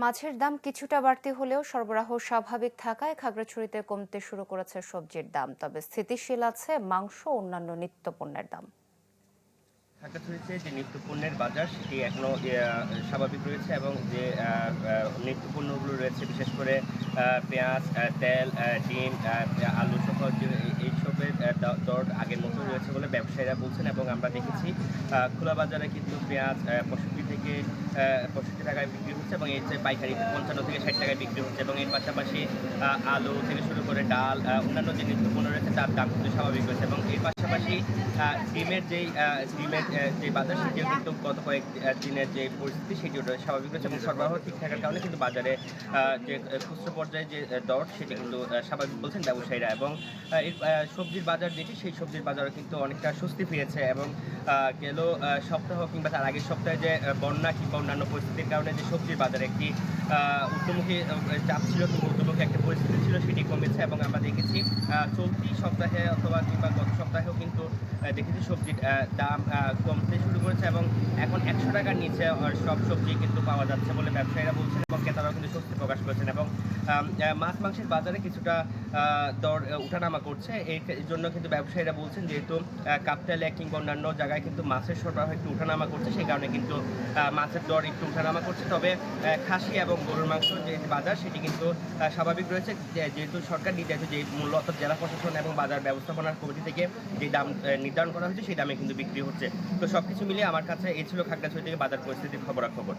মাছের দাম কিছুটা বাড়তি হলেও সরবরাহ স্বাভাবিক থাকায় খাগড়াছড়িতে কমতে শুরু করেছে সবজির দাম, তবে স্থিতিশীল আছে মাংস ও অন্যান্য নিত্যপণ্যের দাম। খাগড়াছড়িতে যে নিত্যপণ্যের বাজার সেটি এখনো স্বাভাবিক রয়েছে এবং যে নিত্যপণ্যগুলো রয়েছে বিশেষ করে পেঁয়াজ, তেল, ডিম, আলু সহ যে এইসবের দর আগের মতো রয়েছে বলে ব্যবসায়ীরা বলছেন। এবং আমরা দেখেছি খোলা বাজারে কিন্তু পেঁয়াজ 65 থেকে 65 টাকায় বিক্রি হচ্ছে এবং এর চেয়ে পাইকারি 55 থেকে 60 টাকায় বিক্রি হচ্ছে। এবং এর পাশাপাশি আলু থেকে শুরু করে ডাল, অন্যান্য যে নিত্যপণ্য রয়েছে তার দাম কিন্তু স্বাভাবিক রয়েছে। এবং এর পাশাপাশি ডিমের যে বাজার সেটিও কিন্তু গত কয়েক দিনের যে পরিস্থিতি সেটিও স্বাভাবিক রয়েছে এবং সরবরাহ ঠিক থাকার কারণে কিন্তু বাজারে যে খুচরো পর্যায়ে যে দর সেটি কিন্তু স্বাভাবিক বলছেন ব্যবসায়ীরা। এবং এই সবজির বাজার যেটি সেই সবজির বাজারে কিন্তু অনেকটা স্বস্তি ফিরেছে। এবং গেল সপ্তাহ কিংবা তার আগের সপ্তাহে যে বন্যা কিংবা অন্যান্য পরিস্থিতির কারণে যে সবজির বাজারে একটি ঊর্ধ্বমুখী চাপ ছিল কিংবা ঊর্ধ্বমুখী একটা পরিস্থিতি ছিল সেটি কমেছে। এবং আমরা দেখেছি চলতি সপ্তাহে অথবা কিংবা গত সপ্তাহেও কিন্তু দেখেছি সবজির দাম কমতে শুরু করেছে এবং এখন 100 টাকার নিচে সব সবজি কিন্তু পাওয়া যাচ্ছে বলে ব্যবসায়ীরা বলছেন এবং ক্রেতারাও কিন্তু স্বস্তি প্রকাশ করেছেন। এবং মাছ মাংসের বাজারে কিছুটা দর উঠানামা করছে। এই জন্য কিন্তু ব্যবসায়ীরা বলছেন যেহেতু কাপ্তাইলে কিংবা অন্যান্য জায়গায় কিন্তু মাছের সরবরাহ একটু উঠানামা করছে, সেই কারণে কিন্তু মাছের দর একটু উঠানামা করছে। তবে খাসি এবং গরুর মাংস যে বাজার সেটি কিন্তু স্বাভাবিক রয়েছে, যেহেতু সরকার নির্ধারিত যে মূল্য অর্থাৎ জেলা প্রশাসন এবং বাজার ব্যবস্থাপনার কমিটি থেকে যে দাম নির্ধারণ করা হয়েছে সেই দামে কিন্তু বিক্রি হচ্ছে। তো সবকিছু মিলিয়ে আমার কাছে এই ছিল খাগড়াছড়ি থেকে বাজার পরিস্থিতির খবরাখবর।